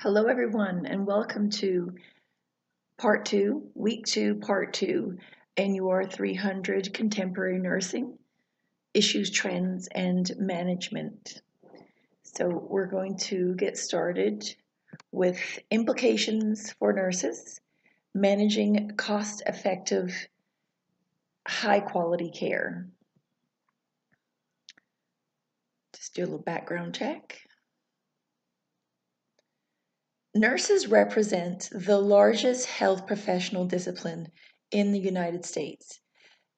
Hello, everyone, and welcome to Part 2, Week 2, Part 2, NUR 300 Contemporary Nursing Issues, Trends, and Management. So, we're going to get started with implications for nurses, managing cost effective, high quality care. Just do a little background check. Nurses represent the largest health professional discipline in the United States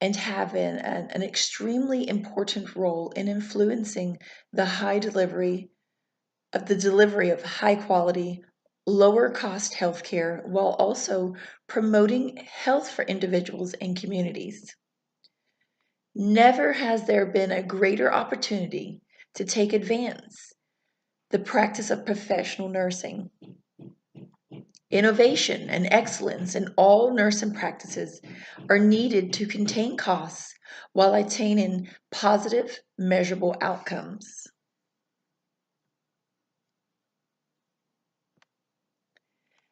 and have an extremely important role in influencing the delivery of high quality, lower cost healthcare while also promoting health for individuals and communities. Never has there been a greater opportunity to take advance the practice of professional nursing. Innovation and excellence in all nursing practices are needed to contain costs while attaining positive, measurable outcomes.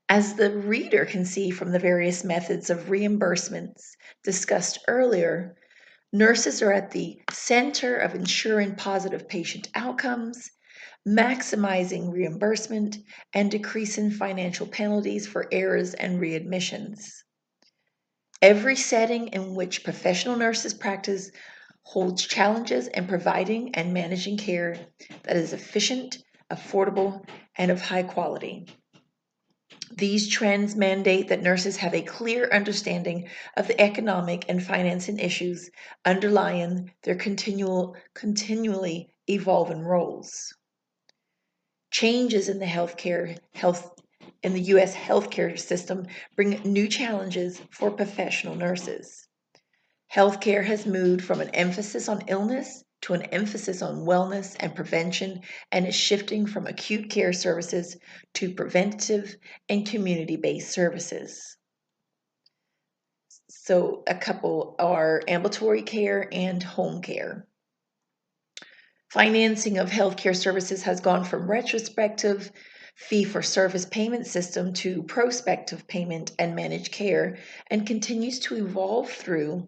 As the reader can see from the various methods of reimbursements discussed earlier, nurses are at the center of ensuring positive patient outcomes, maximizing reimbursement, and decreasing financial penalties for errors and readmissions. Every setting in which professional nurses practice holds challenges in providing and managing care that is efficient, affordable, and of high quality. These trends mandate that nurses have a clear understanding of the economic and financing issues underlying their continually evolving roles. Changes in the U.S. healthcare system bring new challenges for professional nurses. Healthcare has moved from an emphasis on illness to an emphasis on wellness and prevention, and is shifting from acute care services to preventative and community-based services. So a couple are ambulatory care and home care. Financing of healthcare services has gone from retrospective fee-for-service payment system to prospective payment and managed care, and continues to evolve through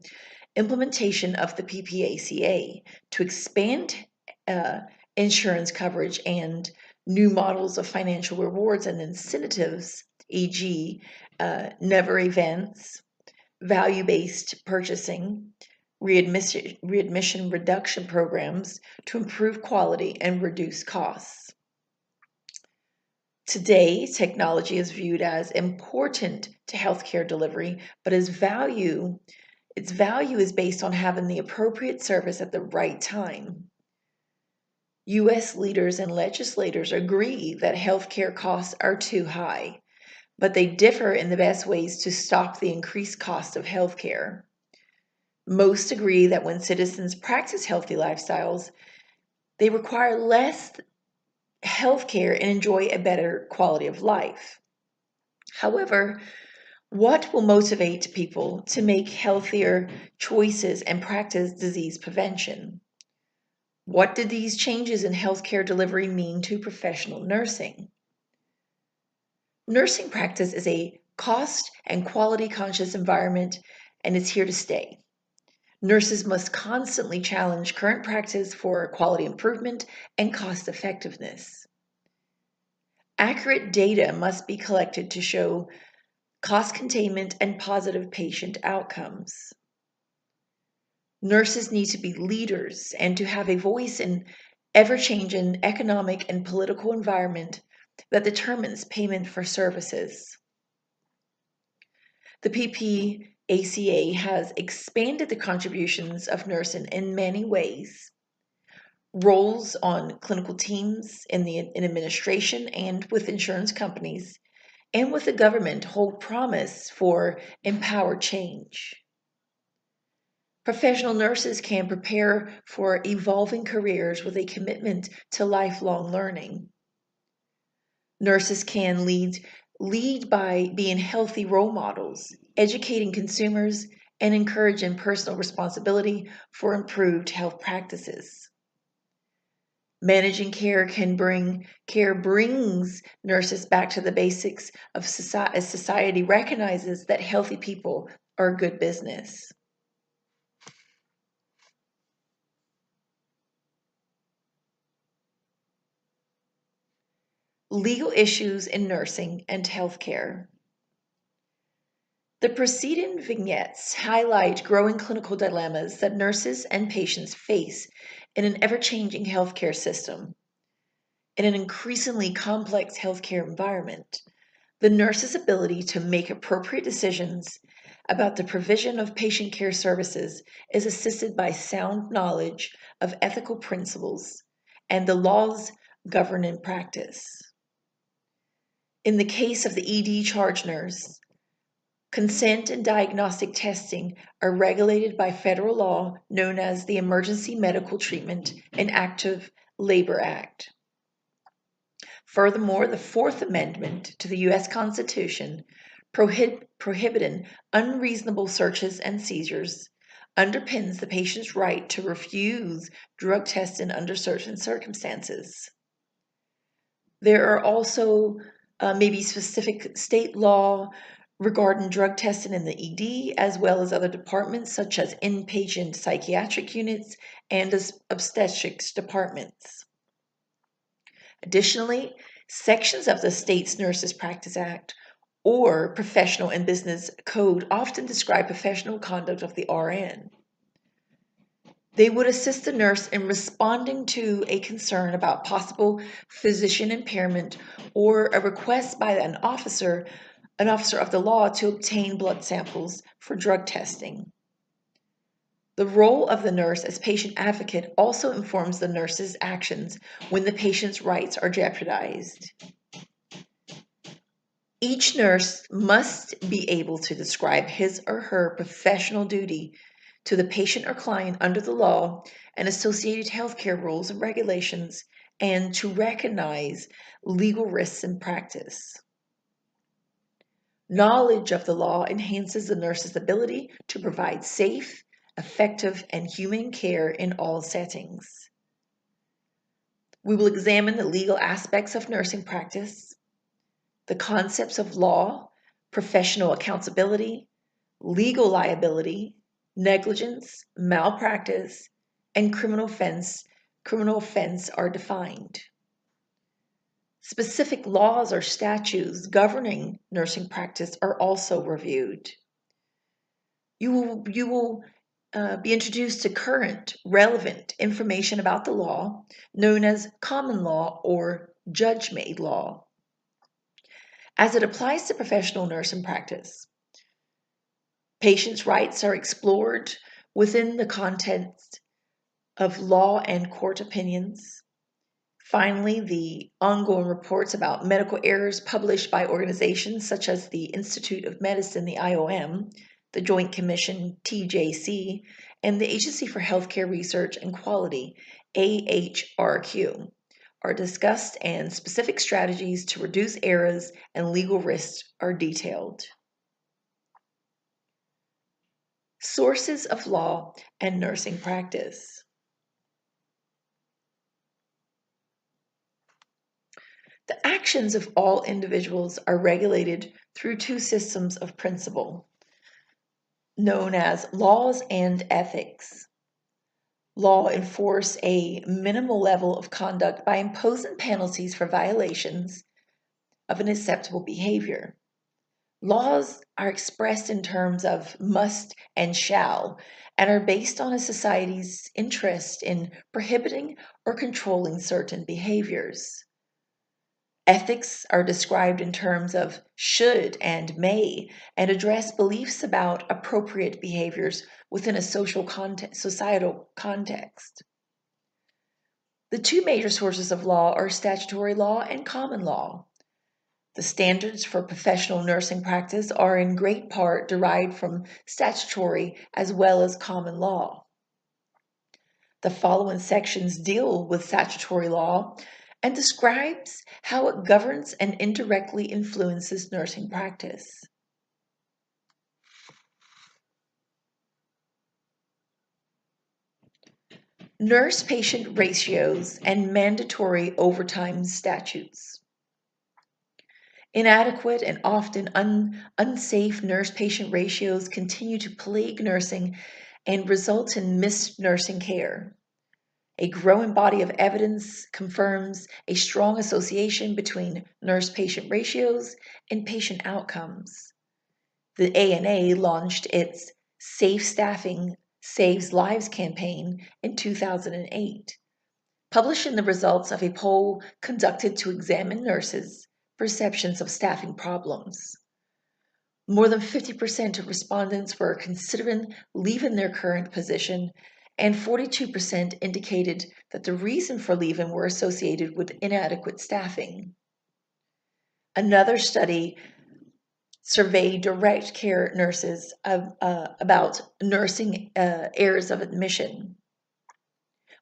implementation of the PPACA to expand insurance coverage and new models of financial rewards and incentives, e.g., never events, value-based purchasing, readmission reduction programs to improve quality and reduce costs. Today, technology is viewed as important to healthcare delivery, but its value is based on having the appropriate service at the right time. U.S. leaders and legislators agree that healthcare costs are too high, but they differ in the best ways to stop the increased cost of healthcare. Most agree that when citizens practice healthy lifestyles, they require less healthcare and enjoy a better quality of life. However, what will motivate people to make healthier choices and practice disease prevention? What did these changes in healthcare delivery mean to professional nursing? Nursing practice is a cost and quality conscious environment, and it's here to stay. Nurses must constantly challenge current practice for quality improvement and cost effectiveness. Accurate data must be collected to show cost containment and positive patient outcomes. Nurses need to be leaders and to have a voice in ever-changing economic and political environment that determines payment for services. The PPACA has expanded the contributions of nursing in many ways. Roles on clinical teams in administration and with insurance companies and with the government hold promise for empowered change. Professional nurses can prepare for evolving careers with a commitment to lifelong learning. Nurses can lead by being healthy role models, educating consumers, and encouraging personal responsibility for improved health practices. Managing care brings nurses back to the basics of society as society recognizes that healthy people are good business. Legal issues in nursing and healthcare. The preceding vignettes highlight growing clinical dilemmas that nurses and patients face in an ever-changing healthcare system. In an increasingly complex healthcare environment, the nurse's ability to make appropriate decisions about the provision of patient care services is assisted by sound knowledge of ethical principles and the laws governing practice. In the case of the ED charge nurse, consent and diagnostic testing are regulated by federal law known as the Emergency Medical Treatment and Active Labor Act. Furthermore, the Fourth Amendment to the U.S. Constitution, prohibiting unreasonable searches and seizures, underpins the patient's right to refuse drug testing under certain circumstances. There are also maybe specific state law regarding drug testing in the ED, as well as other departments such as inpatient psychiatric units and obstetrics departments. Additionally, sections of the state's Nurses Practice Act or Professional and Business Code often describe professional conduct of the RN. They would assist the nurse in responding to a concern about possible physician impairment or a request by an officer of the law to obtain blood samples for drug testing. The role of the nurse as patient advocate also informs the nurse's actions when the patient's rights are jeopardized. Each nurse must be able to describe his or her professional duty to the patient or client under the law and associated healthcare rules and regulations, and to recognize legal risks in practice. Knowledge of the law enhances the nurse's ability to provide safe, effective, and humane care in all settings. We will examine the legal aspects of nursing practice, the concepts of law, professional accountability, legal liability, negligence, malpractice, and criminal offense are defined. Specific laws or statutes governing nursing practice are also reviewed. You will be introduced to current, relevant information about the law, known as common law or judge-made law, as it applies to professional nursing practice. Patients' rights are explored within the context of law and court opinions. Finally, the ongoing reports about medical errors published by organizations such as the Institute of Medicine, the IOM, the Joint Commission, TJC, and the Agency for Healthcare Research and Quality, AHRQ, are discussed, and specific strategies to reduce errors and legal risks are detailed. Sources of law and nursing practice. The actions of all individuals are regulated through two systems of principle, known as laws and ethics. Law enforce a minimal level of conduct by imposing penalties for violations of an acceptable behavior. Laws are expressed in terms of must and shall, and are based on a society's interest in prohibiting or controlling certain behaviors. Ethics are described in terms of should and may, and address beliefs about appropriate behaviors within a societal context. The two major sources of law are statutory law and common law. The standards for professional nursing practice are in great part derived from statutory as well as common law. The following sections deal with statutory law and describes how it governs and indirectly influences nursing practice. Nurse-patient ratios and mandatory overtime statutes. Inadequate and often unsafe nurse-patient ratios continue to plague nursing and result in missed nursing care. A growing body of evidence confirms a strong association between nurse-patient ratios and patient outcomes. The ANA launched its Safe Staffing Saves Lives campaign in 2008, publishing the results of a poll conducted to examine nurses' perceptions of staffing problems. More than 50% of respondents were considering leaving their current position, and 42% indicated that the reason for leaving were associated with inadequate staffing. Another study surveyed direct care nurses about nursing errors of admission.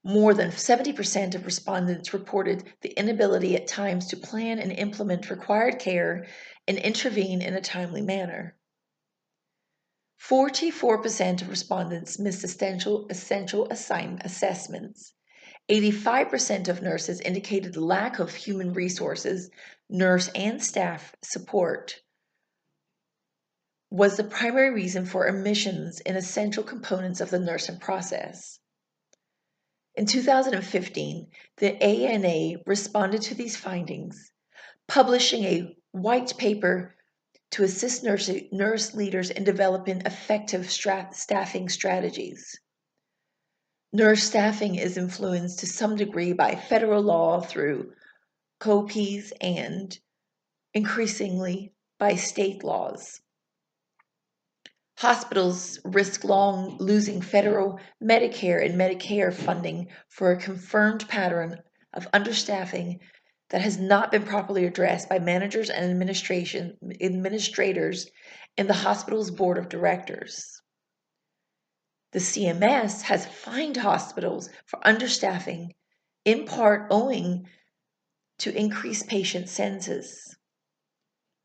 More than 70% of respondents reported the inability at times to plan and implement required care and intervene in a timely manner. 44% of respondents missed essential assessments. 85% of nurses indicated lack of human resources, nurse and staff support was the primary reason for omissions in essential components of the nursing process. In 2015, the ANA responded to these findings, publishing a white paper to assist nurse leaders in developing effective staffing strategies. Nurse staffing is influenced to some degree by federal law through COPEs and, increasingly, by state laws. Hospitals risk losing federal Medicare and Medicare funding for a confirmed pattern of understaffing that has not been properly addressed by managers and administrators in the hospital's board of directors. The CMS has fined hospitals for understaffing, in part owing to increased patient census.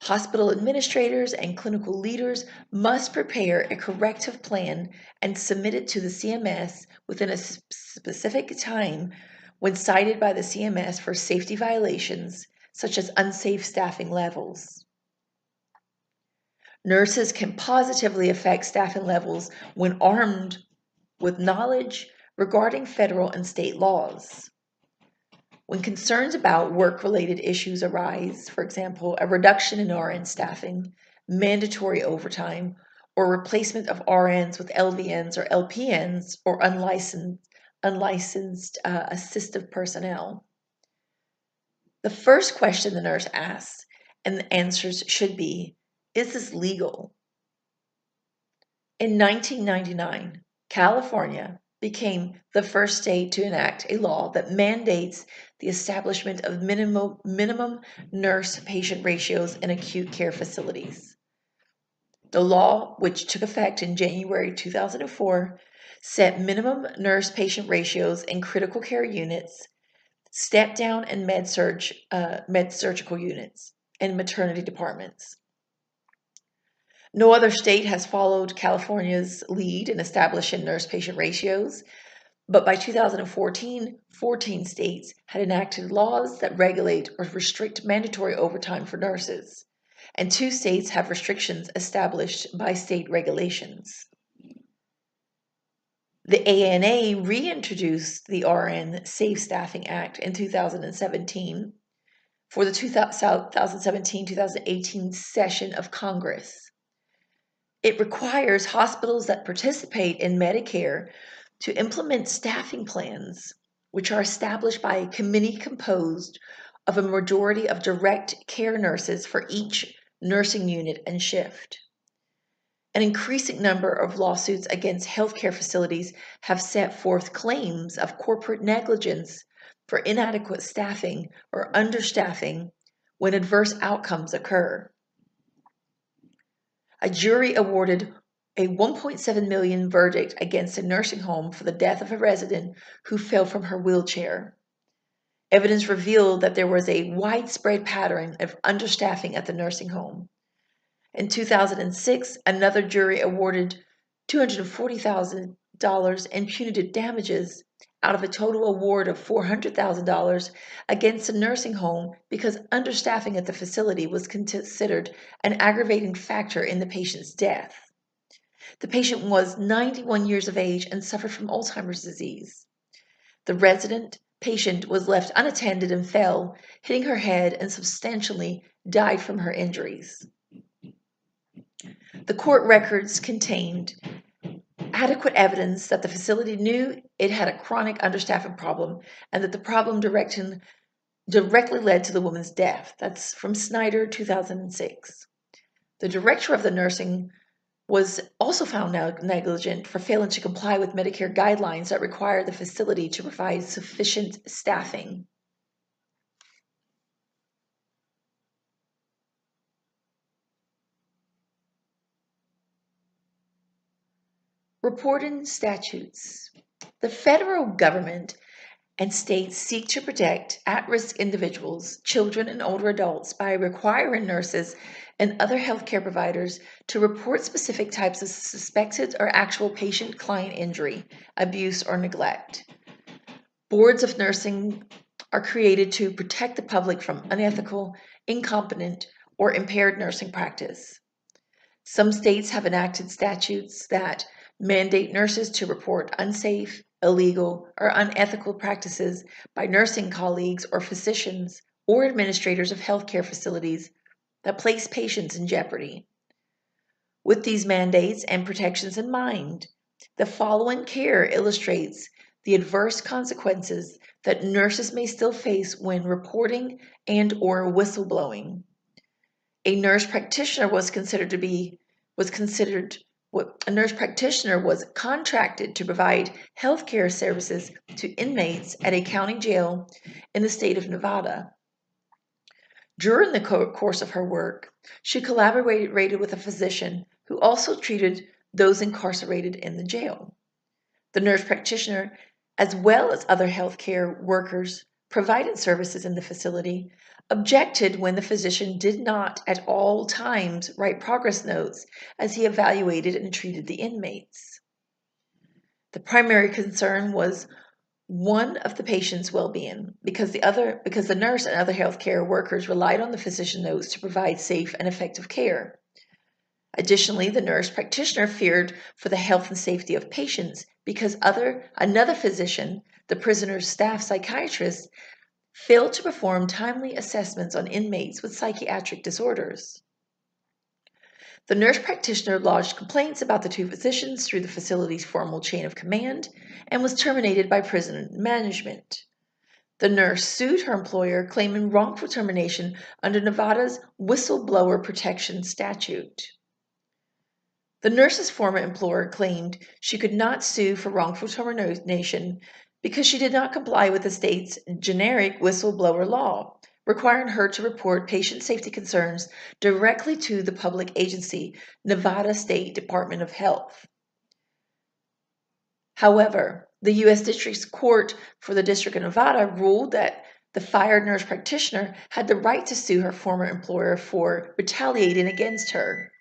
Hospital administrators and clinical leaders must prepare a corrective plan and submit it to the CMS within a specific time when cited by the CMS for safety violations, such as unsafe staffing levels. Nurses can positively affect staffing levels when armed with knowledge regarding federal and state laws. When concerns about work-related issues arise, for example, a reduction in RN staffing, mandatory overtime, or replacement of RNs with LVNs or LPNs or unlicensed assistive personnel, the first question the nurse asks, and the answers should be, is this legal? In 1999, California became the first state to enact a law that mandates the establishment of minimum nurse-patient ratios in acute care facilities. The law, which took effect in January 2004, set minimum nurse-patient ratios in critical care units, step-down and med-surgical units, and maternity departments. No other state has followed California's lead in establishing nurse-patient ratios, but by 2014, 14 states had enacted laws that regulate or restrict mandatory overtime for nurses, and 2 states have restrictions established by state regulations. The ANA reintroduced the RN Safe Staffing Act in 2017 for the 2017-2018 session of Congress. It requires hospitals that participate in Medicare to implement staffing plans, which are established by a committee composed of a majority of direct care nurses for each nursing unit and shift. An increasing number of lawsuits against healthcare facilities have set forth claims of corporate negligence for inadequate staffing or understaffing when adverse outcomes occur. A jury awarded a $1.7 million verdict against a nursing home for the death of a resident who fell from her wheelchair. Evidence revealed that there was a widespread pattern of understaffing at the nursing home. In 2006, another jury awarded $240,000 in punitive damages out of a total award of $400,000 against a nursing home because understaffing at the facility was considered an aggravating factor in the patient's death. The patient was 91 years of age and suffered from Alzheimer's disease. The resident patient was left unattended and fell, hitting her head, and substantially died from her injuries. The court records contained adequate evidence that the facility knew it had a chronic understaffing problem and that the problem directly led to the woman's death. That's from Snyder, 2006. The director of the nursing was also found negligent for failing to comply with Medicare guidelines that require the facility to provide sufficient staffing. Reporting statutes. The federal government and states seek to protect at-risk individuals, children, and older adults by requiring nurses and other healthcare providers to report specific types of suspected or actual patient-client injury, abuse, or neglect. Boards of nursing are created to protect the public from unethical, incompetent, or impaired nursing practice. Some states have enacted statutes that mandate nurses to report unsafe, illegal, or unethical practices by nursing colleagues or physicians or administrators of healthcare facilities that place patients in jeopardy. With these mandates and protections in mind, the following care illustrates the adverse consequences that nurses may still face when reporting and or whistleblowing. A nurse practitioner was contracted to provide healthcare services to inmates at a county jail in the state of Nevada. During the course of her work, she collaborated with a physician who also treated those incarcerated in the jail. The nurse practitioner, as well as other healthcare workers providing services in the facility, objected when the physician did not at all times write progress notes as he evaluated and treated the inmates. The primary concern was one of the patient's well-being because the nurse and other healthcare workers relied on the physician notes to provide safe and effective care. Additionally, the nurse practitioner feared for the health and safety of patients because another physician, the prisoner's staff psychiatrist, failed to perform timely assessments on inmates with psychiatric disorders. The nurse practitioner lodged complaints about the two physicians through the facility's formal chain of command and was terminated by prison management. The nurse sued her employer, claiming wrongful termination under Nevada's whistleblower protection statute. The nurse's former employer claimed she could not sue for wrongful termination because she did not comply with the state's generic whistleblower law, requiring her to report patient safety concerns directly to the public agency, Nevada State Department of Health. However, the U.S. District Court for the District of Nevada ruled that the fired nurse practitioner had the right to sue her former employer for retaliating against her.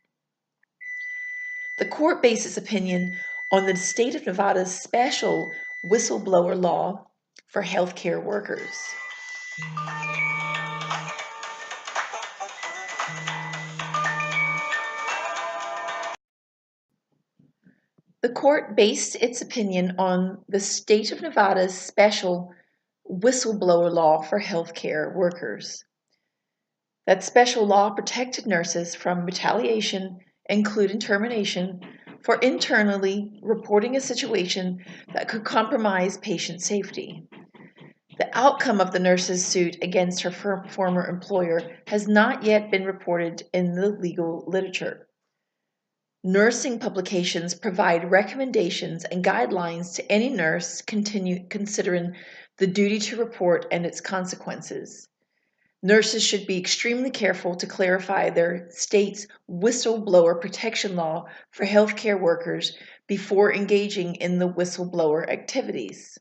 The court based its opinion on the state of Nevada's special whistleblower law for healthcare workers. The court based its opinion on the state of Nevada's special whistleblower law for healthcare workers. That special law protected nurses from retaliation, including termination, for internally reporting a situation that could compromise patient safety. The outcome of the nurse's suit against her former employer has not yet been reported in the legal literature. Nursing publications provide recommendations and guidelines to any nurse considering the duty to report and its consequences. Nurses should be extremely careful to clarify their state's whistleblower protection law for healthcare workers before engaging in the whistleblower activities.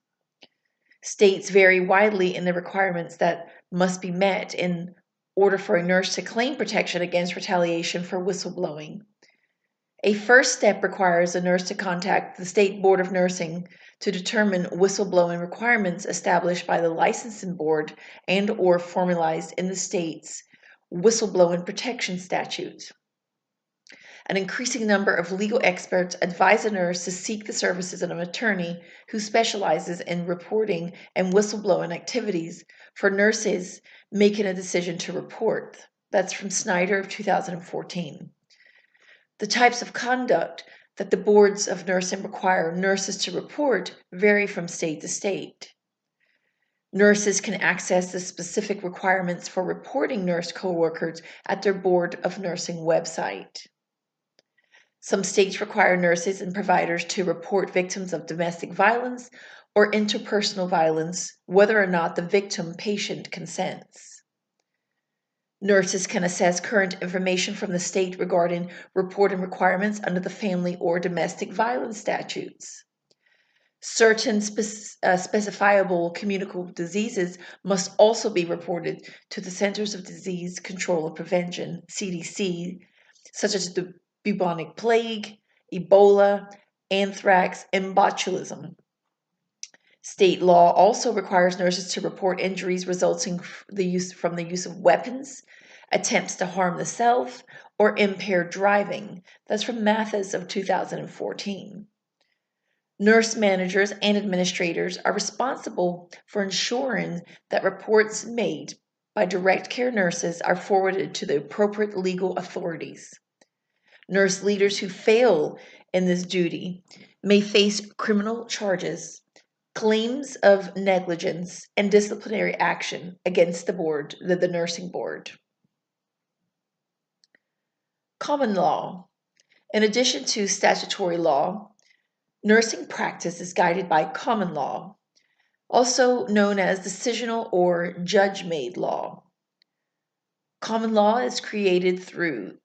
States vary widely in the requirements that must be met in order for a nurse to claim protection against retaliation for whistleblowing. A first step requires a nurse to contact the State Board of Nursing to determine whistleblowing requirements established by the licensing board and/or formalized in the state's whistleblowing protection statute. An increasing number of legal experts advise a nurse to seek the services of an attorney who specializes in reporting and whistleblowing activities for nurses making a decision to report. That's from Snyder of 2014. The types of conduct that the boards of nursing require nurses to report vary from state to state. Nurses can access the specific requirements for reporting nurse coworkers at their Board of Nursing website. Some states require nurses and providers to report victims of domestic violence or interpersonal violence, whether or not the victim patient consents. Nurses can assess current information from the state regarding reporting requirements under the family or domestic violence statutes. Certain specifiable communicable diseases must also be reported to the Centers of Disease Control and Prevention, CDC, such as the bubonic plague, Ebola, anthrax, and botulism. State law also requires nurses to report injuries resulting from the use of weapons, attempts to harm the self, or impaired driving. That's from Mathis of 2014. Nurse managers and administrators are responsible for ensuring that reports made by direct care nurses are forwarded to the appropriate legal authorities. Nurse leaders who fail in this duty may face criminal charges, claims of negligence, and disciplinary action against the nursing board. Common law. In addition to statutory law, nursing practice is guided by common law, also known as decisional or judge-made law. Common law is created through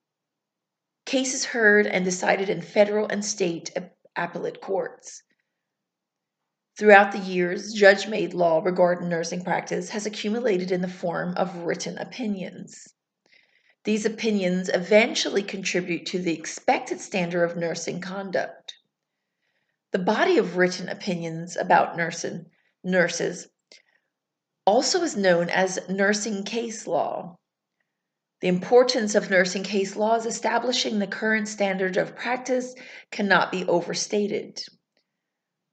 cases heard and decided in federal and state appellate courts. Throughout the years, judge-made law regarding nursing practice has accumulated in the form of written opinions. These opinions eventually contribute to the expected standard of nursing conduct. The body of written opinions about nurses also is known as nursing case law. The importance of nursing case law is establishing the current standard of practice cannot be overstated.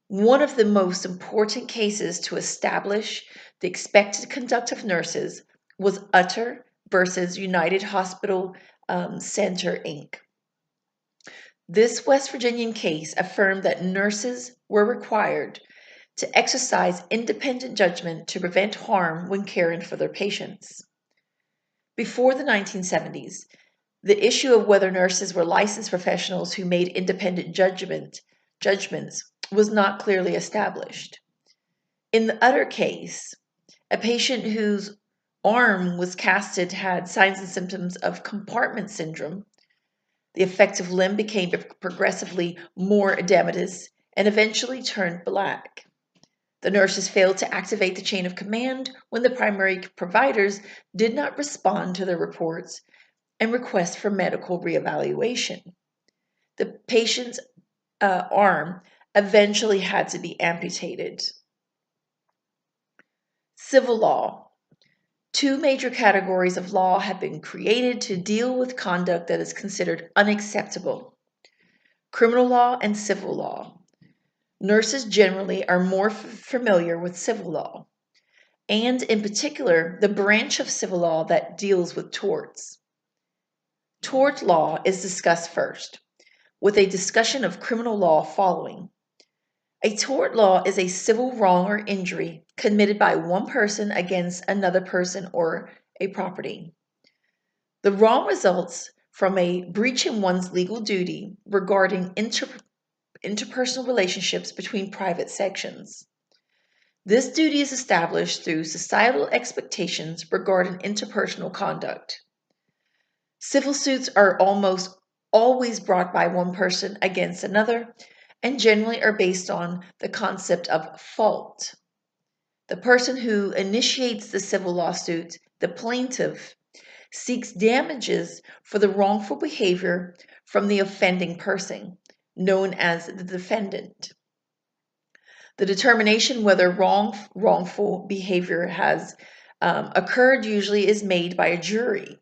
One of the most important cases to establish the expected conduct of nurses was Utter versus United Hospital Center, Inc. This West Virginian case affirmed that nurses were required to exercise independent judgment to prevent harm when caring for their patients. Before the 1970s, the issue of whether nurses were licensed professionals who made independent judgments was not clearly established. In the Utter case, a patient whose arm was casted had signs and symptoms of compartment syndrome. The affected limb became progressively more edematous and eventually turned black. The nurses failed to activate the chain of command when the primary providers did not respond to their reports and requests for medical reevaluation. The patient's arm eventually had to be amputated. Civil law. Two major categories of law have been created to deal with conduct that is considered unacceptable: criminal law and civil law. Nurses generally are more familiar with civil law, and in particular, the branch of civil law that deals with torts. Tort law is discussed first, with a discussion of criminal law following. A tort law is a civil wrong or injury committed by one person against another person or a property. The wrong results from a breach in one's legal duty regarding interpersonal relationships between private sections. This duty is established through societal expectations regarding interpersonal conduct. Civil suits are almost always brought by one person against another and generally are based on the concept of fault. The person who initiates the civil lawsuit, the plaintiff, seeks damages for the wrongful behavior from the offending person, known as the defendant. The determination whether wrongful behavior has occurred usually is made by a jury,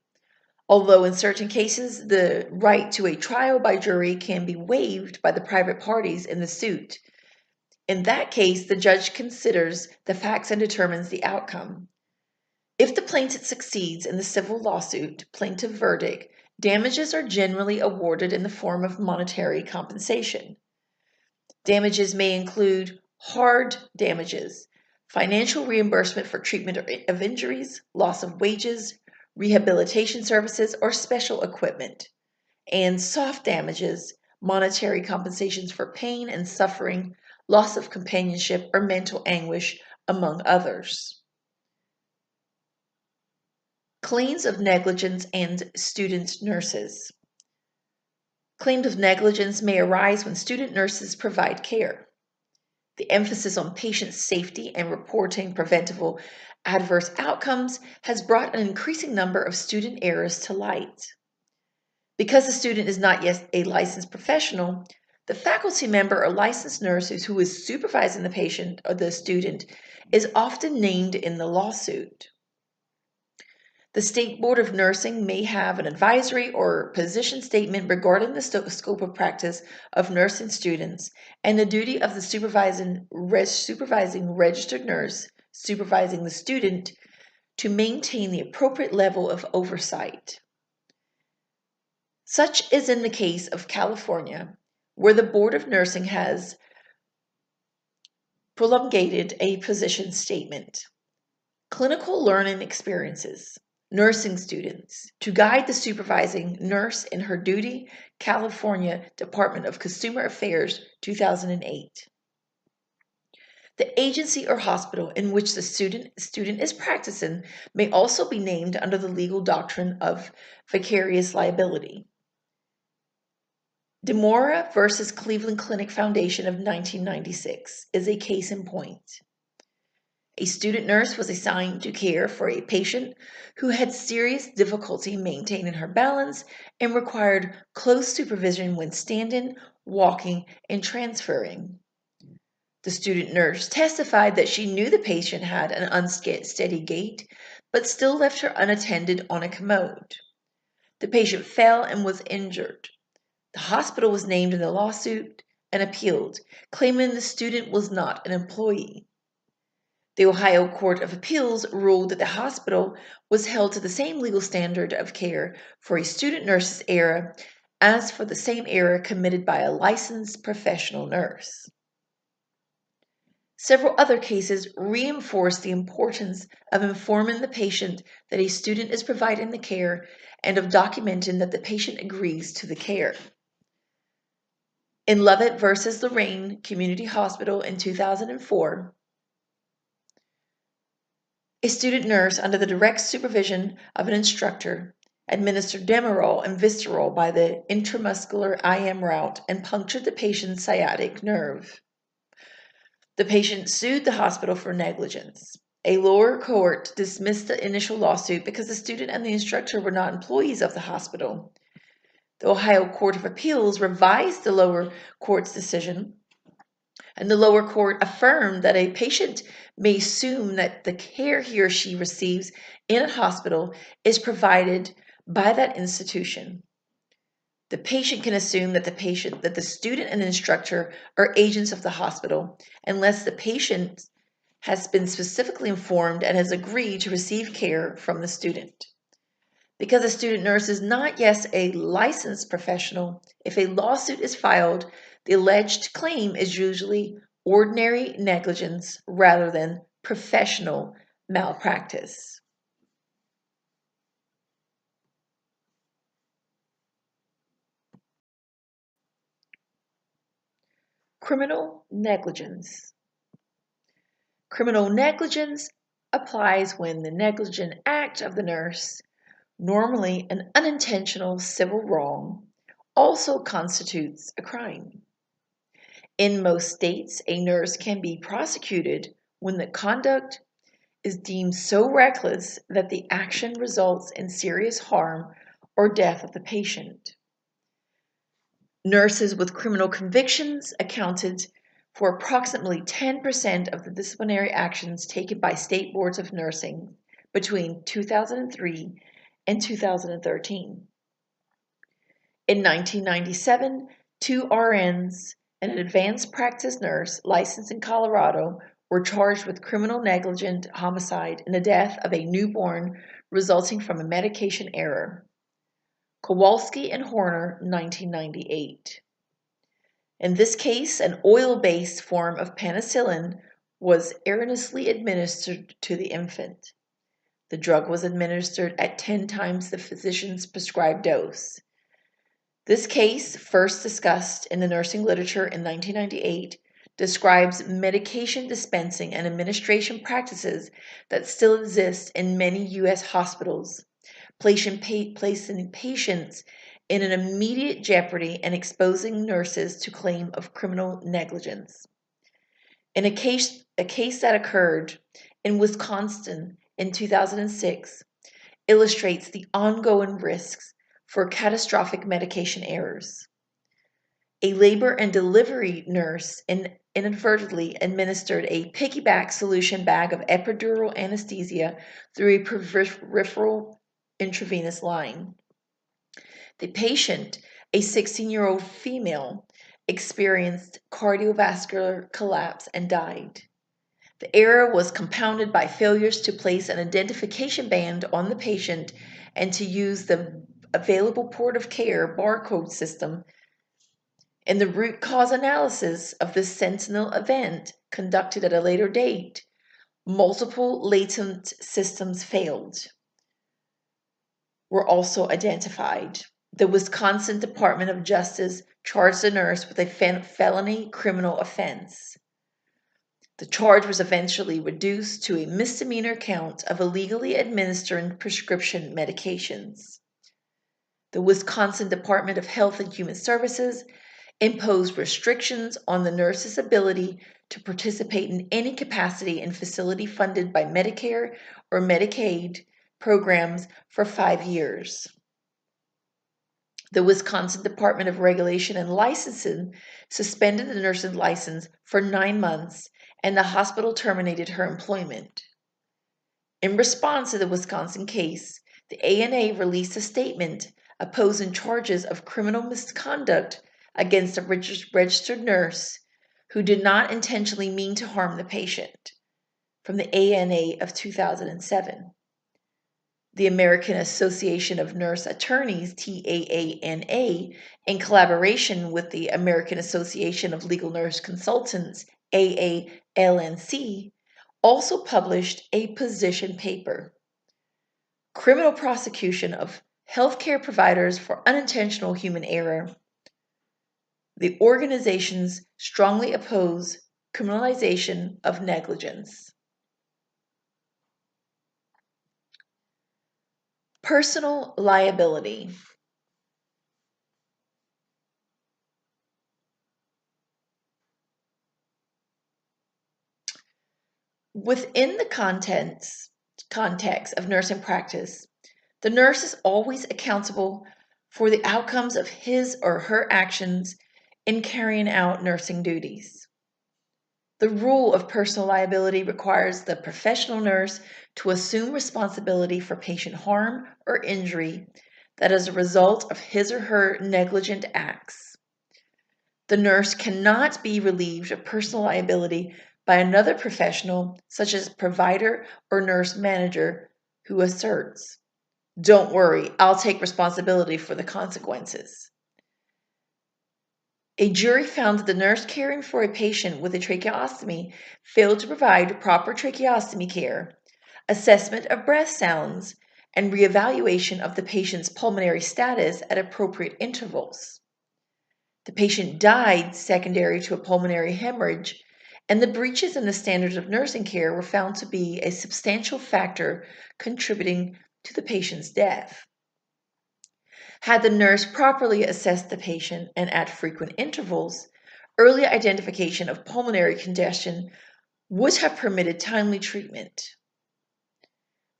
although in certain cases the right to a trial by jury can be waived by the private parties in the suit. In that case, the judge considers the facts and determines the outcome. If the plaintiff succeeds in the civil lawsuit, plaintiff verdict, damages are generally awarded in the form of monetary compensation. Damages may include hard damages, financial reimbursement for treatment of injuries, loss of wages, rehabilitation services, or special equipment, and soft damages, monetary compensations for pain and suffering, loss of companionship, or mental anguish, among others. Claims of negligence and student nurses. Claims of negligence may arise when student nurses provide care. The emphasis on patient safety and reporting preventable adverse outcomes has brought an increasing number of student errors to light. Because the student is not yet a licensed professional, the faculty member or licensed nurse who is supervising the patient or the student is often named in the lawsuit. The State Board of Nursing may have an advisory or position statement regarding the scope of practice of nursing students and the duty of the supervising registered nurse supervising the student to maintain the appropriate level of oversight. Such is in the case of California, where the Board of Nursing has promulgated a position statement. Clinical learning experiences. Nursing students to guide the supervising nurse in her duty, California Department of Consumer Affairs, 2008. The agency or hospital in which the student is practicing may also be named under the legal doctrine of vicarious liability. DeMora versus Cleveland Clinic Foundation of 1996 is a case in point. A student nurse was assigned to care for a patient who had serious difficulty maintaining her balance and required close supervision when standing, walking, and transferring. The student nurse testified that she knew the patient had an unsteady gait, but still left her unattended on a commode. The patient fell and was injured. The hospital was named in the lawsuit and appealed, claiming the student was not an employee. The Ohio Court of Appeals ruled that the hospital was held to the same legal standard of care for a student nurse's error as for the same error committed by a licensed professional nurse. Several other cases reinforce the importance of informing the patient that a student is providing the care and of documenting that the patient agrees to the care. In Lovett versus Lorraine Community Hospital in 2004, a student nurse, under the direct supervision of an instructor, administered Demerol and Vistarol by the intramuscular IM route and punctured the patient's sciatic nerve. The patient sued the hospital for negligence. A lower court dismissed the initial lawsuit because the student and the instructor were not employees of the hospital. The Ohio Court of Appeals revised the lower court's decision, and the lower court affirmed that a patient may assume that the care he or she receives in a hospital is provided by that institution. The patient can assume that the student and the instructor are agents of the hospital unless the patient has been specifically informed and has agreed to receive care from the student. Because a student nurse is not yet a licensed professional, if a lawsuit is filed, the alleged claim is usually ordinary negligence rather than professional malpractice. Criminal negligence. Criminal negligence applies when the negligent act of the nurse, normally an unintentional civil wrong, also constitutes a crime. In most states, a nurse can be prosecuted when the conduct is deemed so reckless that the action results in serious harm or death of the patient. Nurses with criminal convictions accounted for approximately 10% of the disciplinary actions taken by state boards of nursing between 2003 and 2013. In 1997, 2 RNs and an advanced practice nurse licensed in Colorado were charged with criminal negligent homicide in the death of a newborn resulting from a medication error. Kowalski and Horner, 1998. In this case, an oil-based form of penicillin was erroneously administered to the infant. The drug was administered at 10 times the physician's prescribed dose. This case, first discussed in the nursing literature in 1998, describes medication dispensing and administration practices that still exist in many U.S. hospitals, placing patients in an immediate jeopardy and exposing nurses to claim of criminal negligence. In a case that occurred in Wisconsin in 2006, illustrates the ongoing risks for catastrophic medication errors. A labor and delivery nurse inadvertently administered a piggyback solution bag of epidural anesthesia through a peripheral intravenous line. The patient, a 16-year-old female, experienced cardiovascular collapse and died. The error was compounded by failures to place an identification band on the patient and to use the available port of care barcode system. In the root cause analysis of this sentinel event conducted at a later date, multiple latent systems were also identified. The Wisconsin Department of Justice charged the nurse with a felony criminal offense. The charge was eventually reduced to a misdemeanor count of illegally administering prescription medications. The Wisconsin Department of Health and Human Services imposed restrictions on the nurse's ability to participate in any capacity in facility funded by Medicare or Medicaid programs for 5 years. The Wisconsin Department of Regulation and Licensing suspended the nurse's license for 9 months, and the hospital terminated her employment. In response to the Wisconsin case, the ANA released a statement opposing charges of criminal misconduct against a registered nurse who did not intentionally mean to harm the patient, from the ANA of 2007. The American Association of Nurse Attorneys, TAANA, in collaboration with the American Association of Legal Nurse Consultants, AALNC, also published a position paper, Criminal Prosecution of Healthcare Providers for Unintentional Human Error. The organizations strongly oppose criminalization of negligence. Personal liability. Within the context of nursing practice, the nurse is always accountable for the outcomes of his or her actions in carrying out nursing duties. The rule of personal liability requires the professional nurse to assume responsibility for patient harm or injury that is a result of his or her negligent acts. The nurse cannot be relieved of personal liability by another professional, such as provider or nurse manager, who asserts, "Don't worry, I'll take responsibility for the consequences." A jury found that the nurse caring for a patient with a tracheostomy failed to provide proper tracheostomy care, assessment of breath sounds, and reevaluation of the patient's pulmonary status at appropriate intervals. The patient died secondary to a pulmonary hemorrhage, and the breaches in the standards of nursing care were found to be a substantial factor contributing to the patient's death. Had the nurse properly assessed the patient and at frequent intervals, early identification of pulmonary congestion would have permitted timely treatment.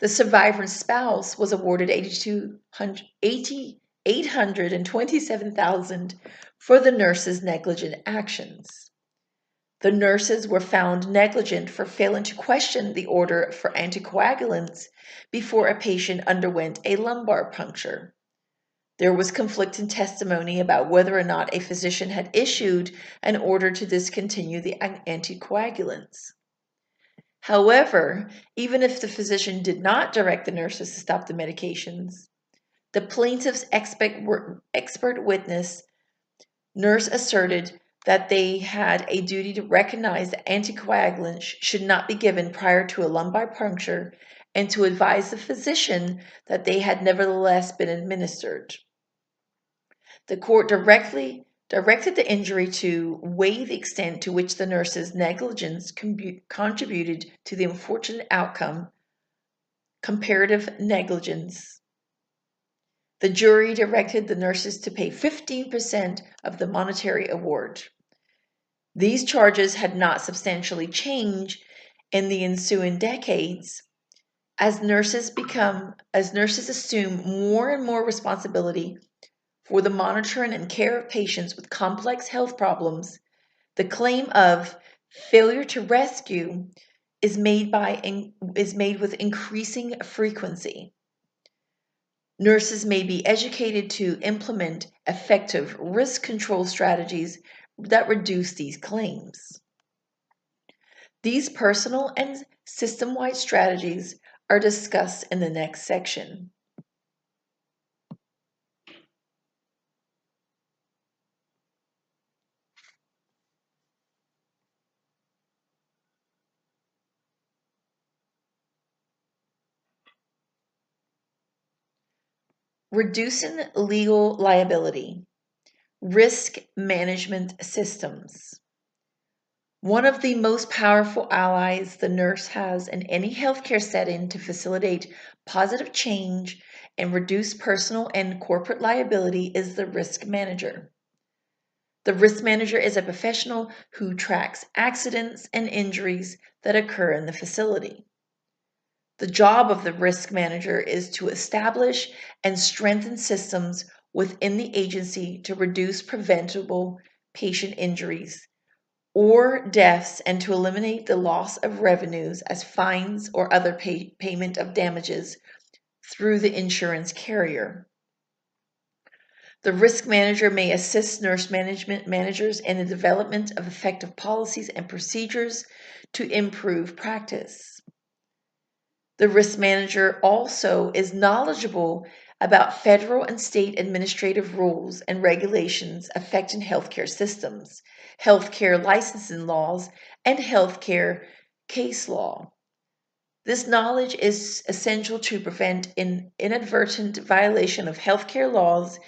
The survivor's spouse was awarded $827,000 for the nurse's negligent actions. The nurses were found negligent for failing to question the order for anticoagulants before a patient underwent a lumbar puncture. There was conflicting testimony about whether or not a physician had issued an order to discontinue the anticoagulants. However, even if the physician did not direct the nurses to stop the medications, the plaintiff's expert witness nurse asserted that they had a duty to recognize that anticoagulants should not be given prior to a lumbar puncture and to advise the physician that they had nevertheless been administered. The court directed the injury to weigh the extent to which the nurse's negligence contributed to the unfortunate outcome, comparative negligence. The jury directed the nurses to pay 15% of the monetary award. These charges had not substantially changed in the ensuing decades as nurses assume more and more responsibility for the monitoring and care of patients with complex health problems. The claim of failure to rescue is made with increasing frequency. Nurses may be educated to implement effective risk control strategies that reduce these claims. These personal and system-wide strategies are discussed in the next section. Reducing legal liability. Risk management systems. One of the most powerful allies the nurse has in any healthcare setting to facilitate positive change and reduce personal and corporate liability is the risk manager. The risk manager is a professional who tracks accidents and injuries that occur in the facility. The job of the risk manager is to establish and strengthen systems within the agency to reduce preventable patient injuries or deaths and to eliminate the loss of revenues as fines or other payment of damages through the insurance carrier. The risk manager may assist nurse managers in the development of effective policies and procedures to improve practice. The risk manager also is knowledgeable about federal and state administrative rules and regulations affecting healthcare systems, healthcare licensing laws, and healthcare case law. This knowledge is essential to prevent inadvertent violation of healthcare laws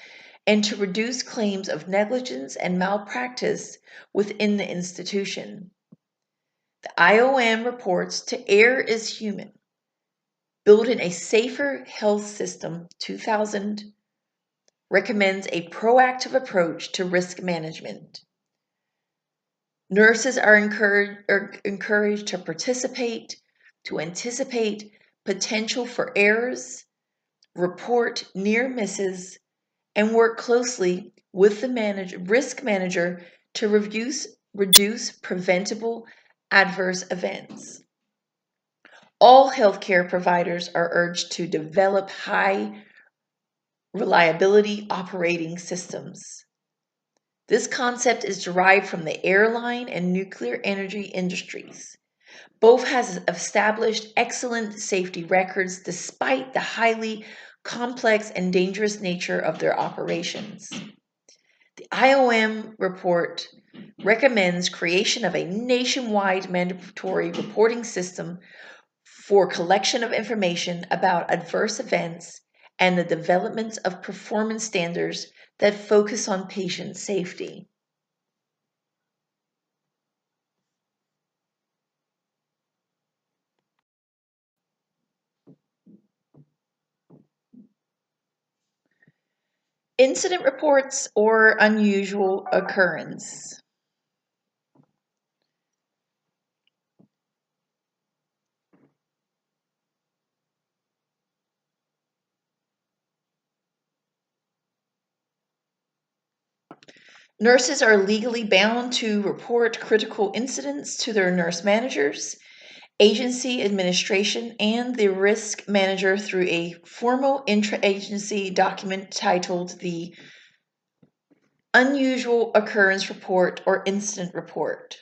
and to reduce claims of negligence and malpractice within the institution. The IOM reports to Err is Human. Building a Safer Health System 2000 recommends a proactive approach to risk management. Nurses are encouraged to participate, to anticipate potential for errors, report near misses, and work closely with the risk manager to reduce preventable adverse events. All healthcare providers are urged to develop high reliability operating systems. This concept is derived from the airline and nuclear energy industries. Both has established excellent safety records despite the highly complex and dangerous nature of their operations. The IOM report recommends creation of a nationwide mandatory reporting system for collection of information about adverse events and the development of performance standards that focus on patient safety. Incident reports or unusual occurrence. Nurses are legally bound to report critical incidents to their nurse managers, agency administration, and the risk manager through a formal intra-agency document titled the Unusual Occurrence Report or Incident Report.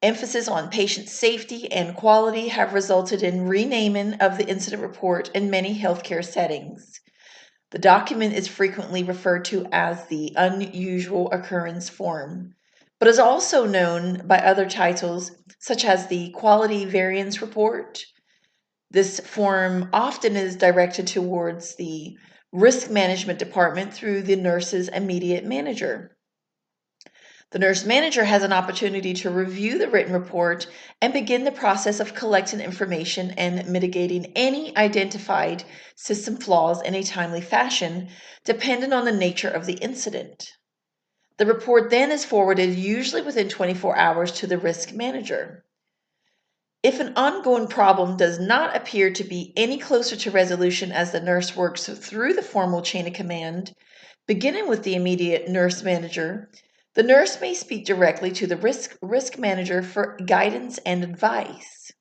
Emphasis on patient safety and quality have resulted in renaming of the incident report in many healthcare settings. The document is frequently referred to as the Unusual Occurrence Form, but is also known by other titles such as the Quality Variance Report. This form often is directed towards the risk management department through the nurse's immediate manager. The nurse manager has an opportunity to review the written report and begin the process of collecting information and mitigating any identified system flaws in a timely fashion, depending on the nature of the incident. The report then is forwarded, usually within 24 hours, to the risk manager. If an ongoing problem does not appear to be any closer to resolution as the nurse works through the formal chain of command, beginning with the immediate nurse manager, the nurse may speak directly to the risk manager for guidance and advice.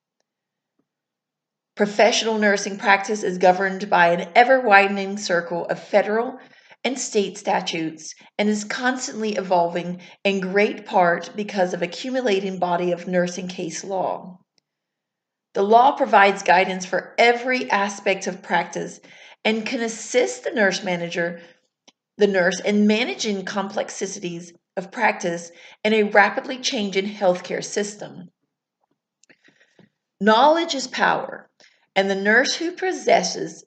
Professional nursing practice is governed by an ever-widening circle of federal and state statutes and is constantly evolving in great part because of accumulating body of nursing case law. The law provides guidance for every aspect of practice and can assist the nurse in managing complexities of practice in a rapidly changing healthcare system. Knowledge is power, and the nurse who possesses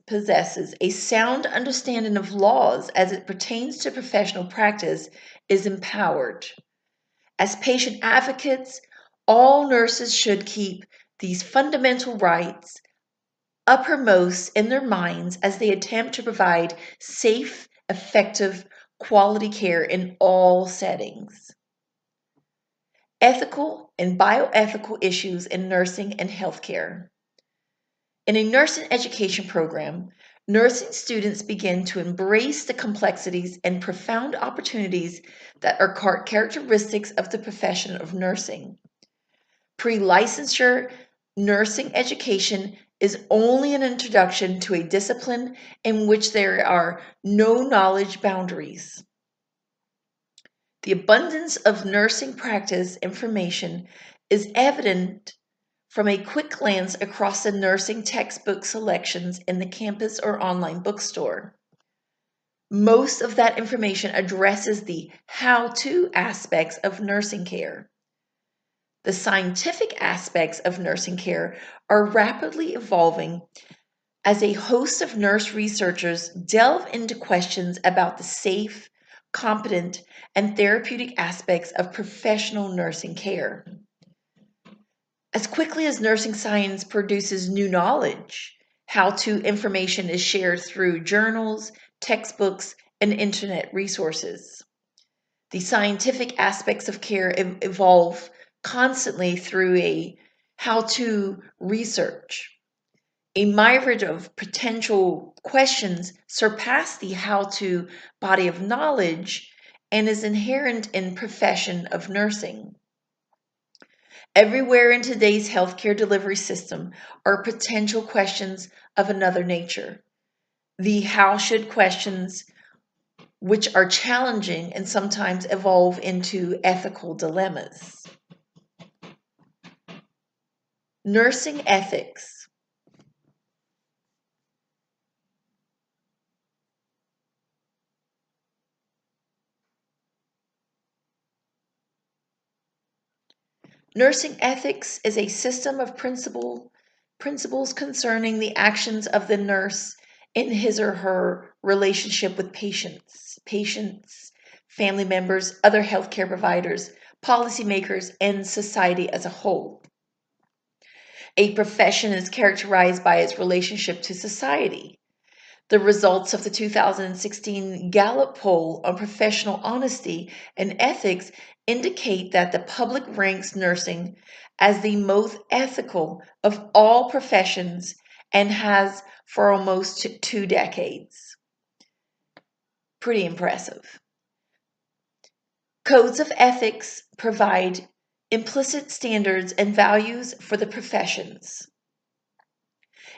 a sound understanding of laws as it pertains to professional practice is empowered. As patient advocates, all nurses should keep these fundamental rights uppermost in their minds as they attempt to provide safe, effective, quality care in all settings. Ethical and bioethical issues in nursing and healthcare. In a nursing education program, nursing students begin to embrace the complexities and profound opportunities that are characteristics of the profession of nursing. Pre-licensure nursing education is only an introduction to a discipline in which there are no knowledge boundaries. The abundance of nursing practice information is evident from a quick glance across the nursing textbook selections in the campus or online bookstore. Most of that information addresses the how-to aspects of nursing care. The scientific aspects of nursing care are rapidly evolving as a host of nurse researchers delve into questions about the safe, competent, and therapeutic aspects of professional nursing care. As quickly as nursing science produces new knowledge, how-to information is shared through journals, textbooks, and internet resources. The scientific aspects of care evolve constantly through a how-to research. A myriad of potential questions surpass the how-to body of knowledge and is inherent in profession of nursing. Everywhere in today's healthcare delivery system are potential questions of another nature. The how should questions, which are challenging and sometimes evolve into ethical dilemmas. Nursing ethics. Nursing ethics is a system of principles concerning the actions of the nurse in his or her relationship with patients, family members, other healthcare providers, policymakers, and society as a whole. A profession is characterized by its relationship to society. The results of the 2016 Gallup poll on professional honesty and ethics indicate that the public ranks nursing as the most ethical of all professions and has for almost 2 decades. Pretty impressive. Codes of ethics provide implicit standards and values for the professions.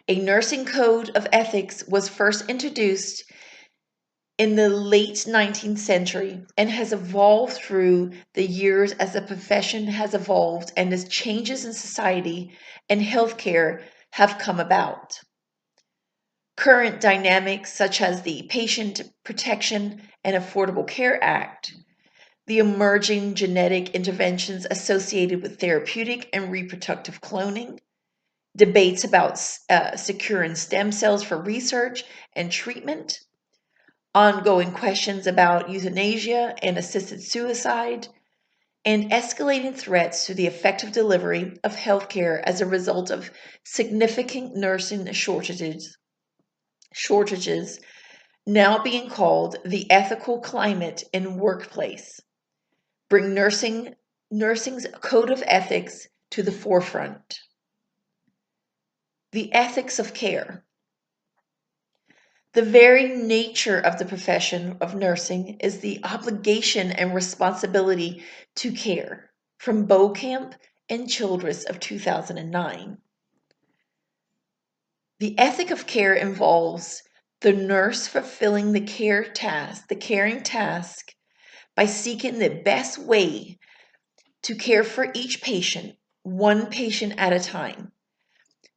A nursing code of ethics was first introduced in the late 19th century and has evolved through the years as the profession has evolved and as changes in society and healthcare have come about. Current dynamics such as the Patient Protection and Affordable Care Act, the emerging genetic interventions associated with therapeutic and reproductive cloning, debates about securing stem cells for research and treatment, ongoing questions about euthanasia and assisted suicide, and escalating threats to the effective delivery of healthcare as a result of significant nursing shortages now being called the ethical climate in workplace, bring nursing's code of ethics to the forefront. The ethics of care. The very nature of the profession of nursing is the obligation and responsibility to care, from Beauchamp and Childress of 2009. The ethic of care involves the nurse fulfilling the caring task, by seeking the best way to care for each patient, one patient at a time,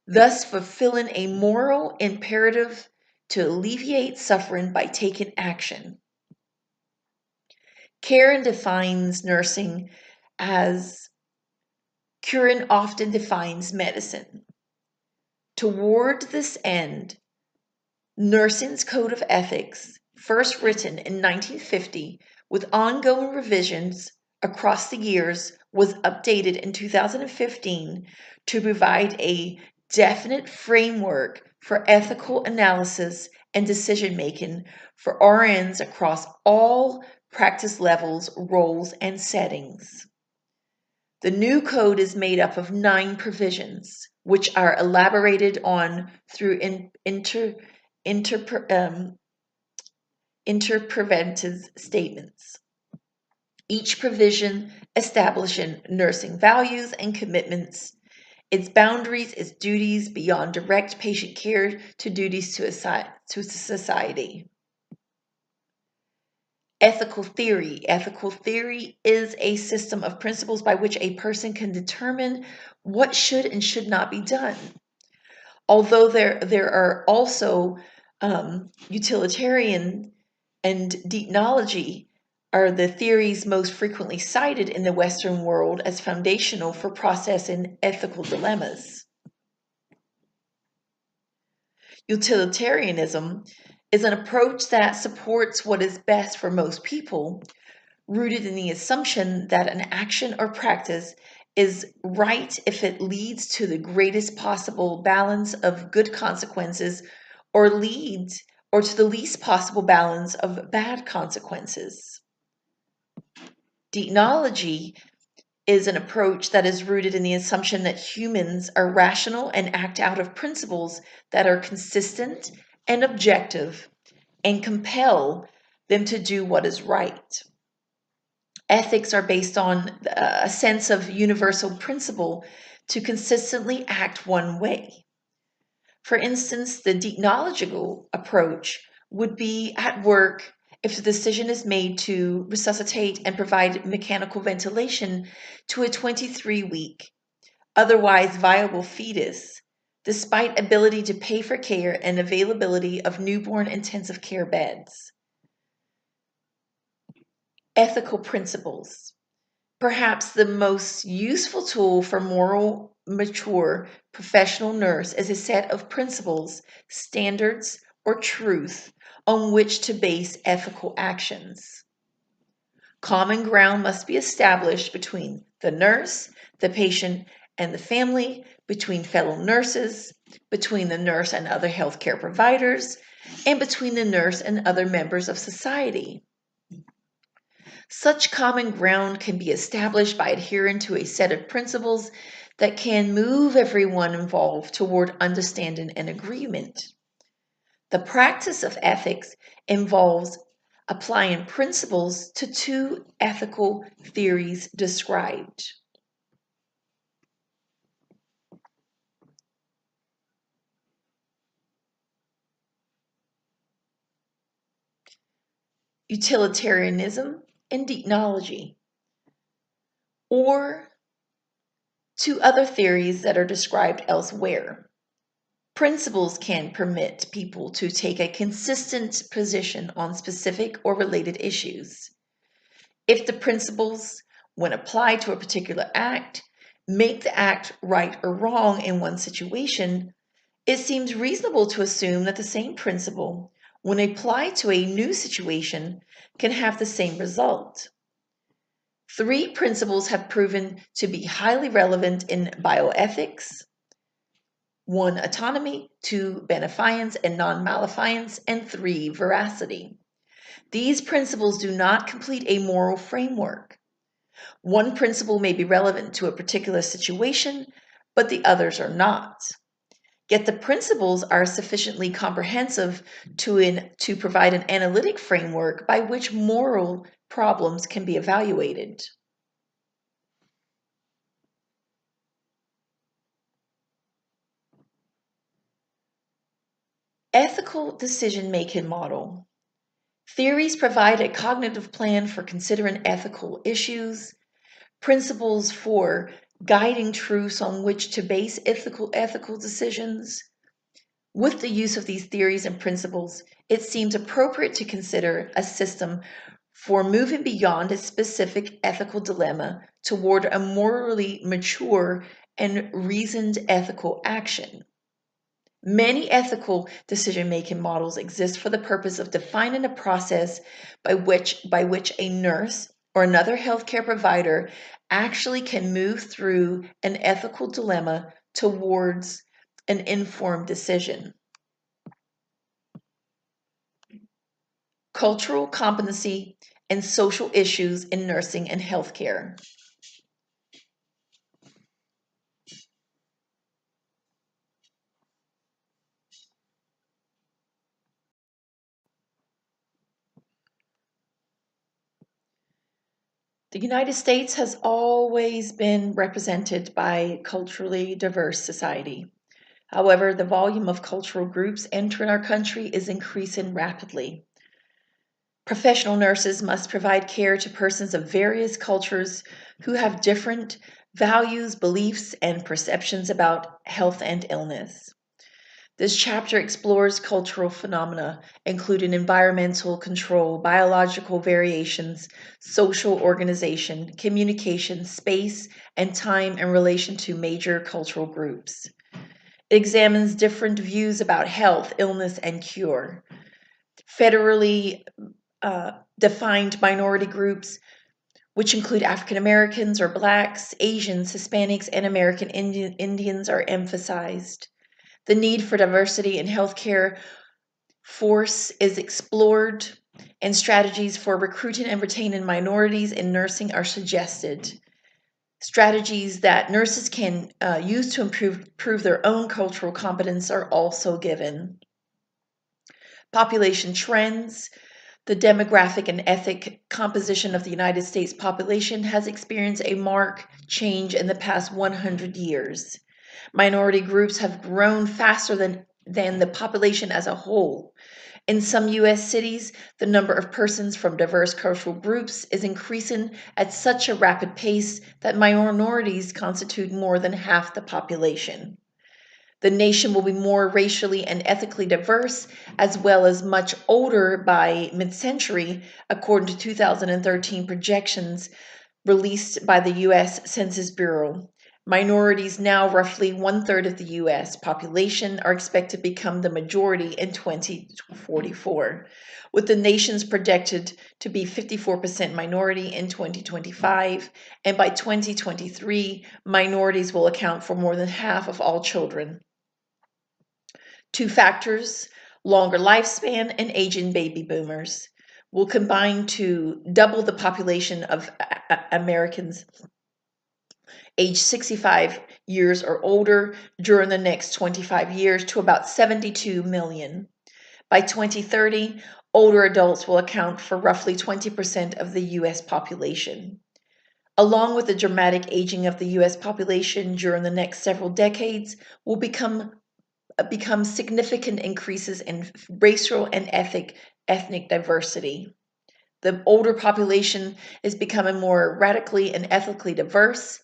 thus fulfilling a moral imperative to alleviate suffering by taking action. Karen defines nursing as curing often defines medicine. Toward this end, nursing's code of ethics, first written in 1950 with ongoing revisions across the years, was updated in 2015 to provide a definite framework for ethical analysis and decision-making for RNs across all practice levels, roles, and settings. The new code is made up of 9 provisions, which are elaborated on through interpretive statements. Each provision establishing nursing values and commitments, its boundaries, its duties beyond direct patient care to duties to society. Ethical theory. Ethical theory is a system of principles by which a person can determine what should and should not be done. Although there are also utilitarian and deontology are the theories most frequently cited in the Western world as foundational for processing ethical dilemmas. Utilitarianism is an approach that supports what is best for most people, rooted in the assumption that an action or practice is right if it leads to the greatest possible balance of good consequences or to the least possible balance of bad consequences. Deontology is an approach that is rooted in the assumption that humans are rational and act out of principles that are consistent and objective and compel them to do what is right. Ethics are based on a sense of universal principle to consistently act one way. For instance, the deontological approach would be at work if the decision is made to resuscitate and provide mechanical ventilation to a 23-week, otherwise viable fetus, despite ability to pay for care and availability of newborn intensive care beds. Ethical principles. Perhaps the most useful tool for moral, mature, professional nurse is a set of principles, standards, or truth on which to base ethical actions. Common ground must be established between the nurse, the patient, and the family, between fellow nurses, between the nurse and other healthcare providers, and between the nurse and other members of society. Such common ground can be established by adhering to a set of principles that can move everyone involved toward understanding and agreement. The practice of ethics involves applying principles to two ethical theories described. Utilitarianism and deontology, or two other theories that are described elsewhere. Principles can permit people to take a consistent position on specific or related issues. If the principles, when applied to a particular act, make the act right or wrong in one situation, it seems reasonable to assume that the same principle, when applied to a new situation, can have the same result. Three principles have proven to be highly relevant in bioethics: 1, autonomy; 2, beneficence and non-maleficence; and 3, veracity. These principles do not complete a moral framework. One principle may be relevant to a particular situation, but the others are not. Yet the principles are sufficiently comprehensive to provide an analytic framework by which moral problems can be evaluated. Ethical decision-making model. Theories provide a cognitive plan for considering ethical issues, principles for guiding truths on which to base ethical decisions. With the use of these theories and principles, it seems appropriate to consider a system for moving beyond a specific ethical dilemma toward a morally mature and reasoned ethical action. Many ethical decision-making models exist for the purpose of defining a process by which a nurse or another healthcare provider actually can move through an ethical dilemma towards an informed decision. Cultural competency and social issues in nursing and healthcare. The United States has always been represented by a culturally diverse society. However, the volume of cultural groups entering our country is increasing rapidly. Professional nurses must provide care to persons of various cultures who have different values, beliefs, and perceptions about health and illness. This chapter explores cultural phenomena, including environmental control, biological variations, social organization, communication, space, and time in relation to major cultural groups. It examines different views about health, illness, and cure. Federally defined minority groups, which include African Americans or Blacks, Asians, Hispanics, and American Indians, are emphasized. The need for diversity in healthcare force is explored, and strategies for recruiting and retaining minorities in nursing are suggested. Strategies that nurses can use to improve their own cultural competence are also given. Population trends. The demographic and ethnic composition of the United States population has experienced a marked change in the past 100 years. Minority groups have grown faster than the population as a whole. In some U.S. cities, the number of persons from diverse cultural groups is increasing at such a rapid pace that minorities constitute more than half the population. The nation will be more racially and ethnically diverse, as well as much older by mid-century, according to 2013 projections released by the U.S. Census Bureau. Minorities, now roughly 1/3 of the U.S. population, are expected to become the majority in 2044, with the nation's projected to be 54% minority in 2025, and by 2023, minorities will account for more than half of all children. Two factors, longer lifespan and aging baby boomers, will combine to double the population of Americans age 65 years or older during the next 25 years to about 72 million. By 2030, Older adults will account for roughly 20% of the U.S. population. Along with the dramatic aging of the U.S. population during the next several decades, will become significant increases in racial and ethnic diversity. The older population is becoming more radically and ethnically diverse.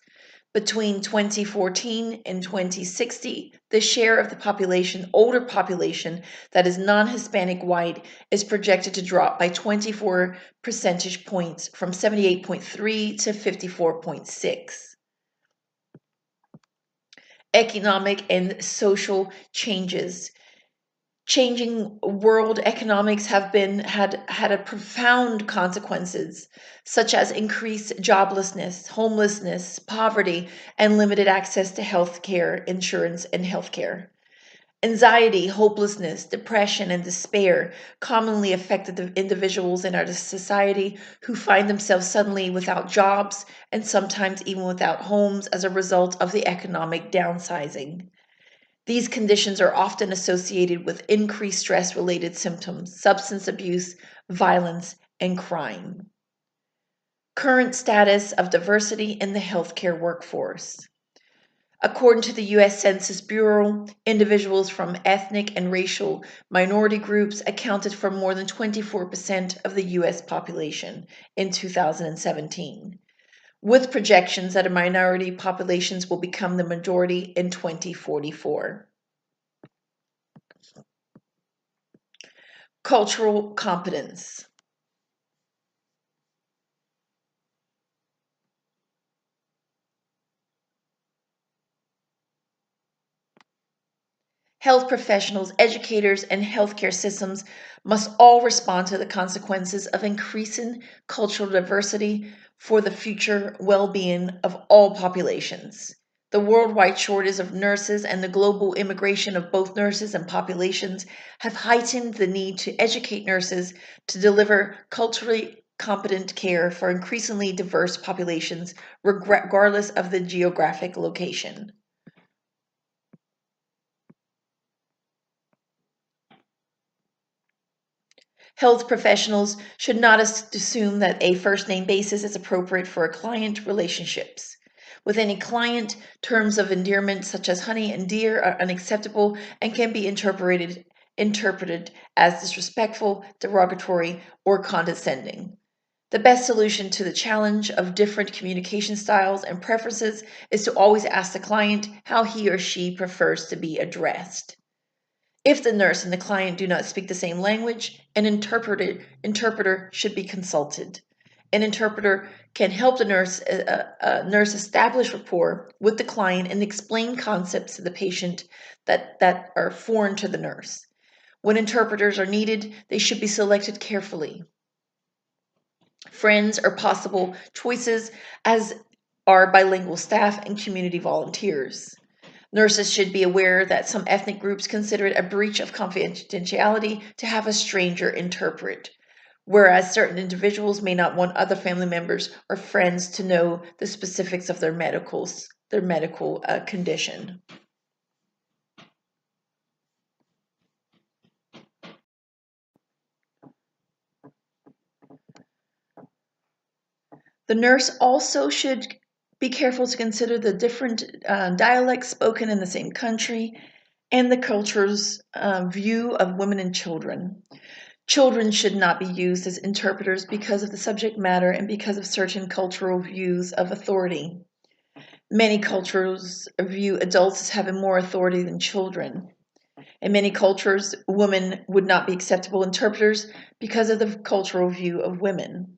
Between 2014 and 2060, the share of the older population that is non-Hispanic white is projected to drop by 24 percentage points from 78.3 to 54.6. Economic and social changes. Changing world economics have had a profound consequences, such as increased joblessness, homelessness, poverty, and limited access to health care, insurance, and healthcare. Anxiety, hopelessness, depression, and despair commonly affect the individuals in our society who find themselves suddenly without jobs and sometimes even without homes as a result of the economic downsizing. These conditions are often associated with increased stress-related symptoms, substance abuse, violence, and crime. Current status of diversity in the healthcare workforce. According to the U.S. Census Bureau, individuals from ethnic and racial minority groups accounted for more than 24% of the U.S. population in 2017, with projections that minority populations will become the majority in 2044. Cultural competence. Health professionals, educators, and healthcare systems must all respond to the consequences of increasing cultural diversity for the future well-being of all populations. The worldwide shortage of nurses and the global immigration of both nurses and populations have heightened the need to educate nurses to deliver culturally competent care for increasingly diverse populations, regardless of the geographic location. Health professionals should not assume that a first name basis is appropriate for client relationships. With any client, terms of endearment such as honey and dear are unacceptable and can be interpreted as disrespectful, derogatory, or condescending. The best solution to the challenge of different communication styles and preferences is to always ask the client how he or she prefers to be addressed. If the nurse and the client do not speak the same language, an interpreter should be consulted. An interpreter can help the nurse establish rapport with the client and explain concepts to the patient that are foreign to the nurse. When interpreters are needed, they should be selected carefully. Friends are possible choices, as are bilingual staff and community volunteers. Nurses should be aware that some ethnic groups consider it a breach of confidentiality to have a stranger interpret, whereas certain individuals may not want other family members or friends to know the specifics of their medical condition. The nurse also should be careful to consider the different dialects spoken in the same country and the culture's view of women and children. Children should not be used as interpreters because of the subject matter and because of certain cultural views of authority. Many cultures view adults as having more authority than children. In many cultures, women would not be acceptable interpreters because of the cultural view of women.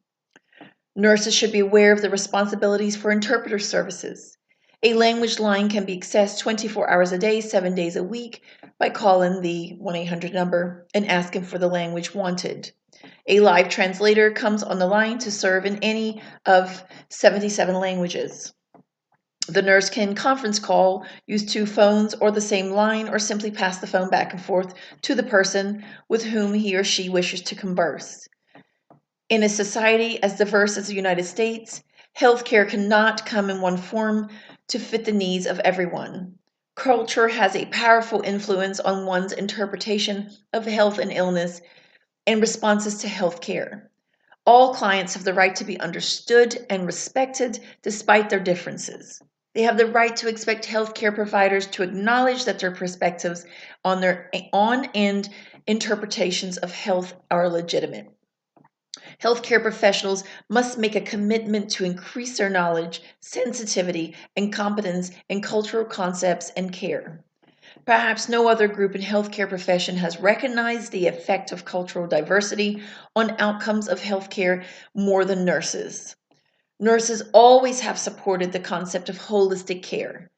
Nurses should be aware of the responsibilities for interpreter services. A language line can be accessed 24 hours a day, 7 days a week by calling the 1-800 number and asking for the language wanted. A live translator comes on the line to serve in any of 77 languages. The nurse can conference call, use 2 phones or the same line, or simply pass the phone back and forth to the person with whom he or she wishes to converse. In a society as diverse as the United States, healthcare cannot come in one form to fit the needs of everyone. Culture has a powerful influence on one's interpretation of health and illness, and responses to healthcare. All clients have the right to be understood and respected despite their differences. They have the right to expect healthcare providers to acknowledge that their perspectives on and interpretations of health are legitimate. Healthcare professionals must make a commitment to increase their knowledge, sensitivity, and competence in cultural concepts and care. Perhaps no other group in healthcare profession has recognized the effect of cultural diversity on outcomes of healthcare more than nurses. Nurses always have supported the concept of holistic care.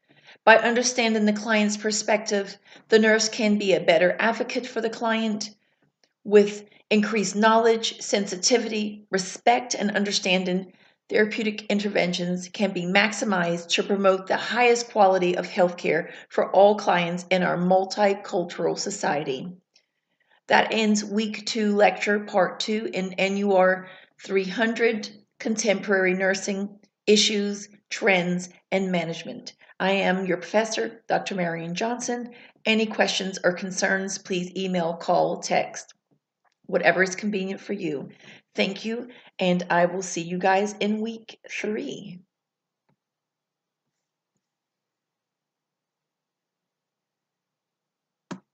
By understanding the client's perspective, the nurse can be a better advocate for the client. With increased knowledge, sensitivity, respect, and understanding, therapeutic interventions can be maximized to promote the highest quality of healthcare for all clients in our multicultural society. That ends Week 2 lecture Part 2 in NUR 300, Contemporary Nursing, Issues, Trends, and Management. I am your professor, Dr. Marion Johnson. Any questions or concerns, please email, call, text, whatever is convenient for you. Thank you, and I will see you guys in Week 3.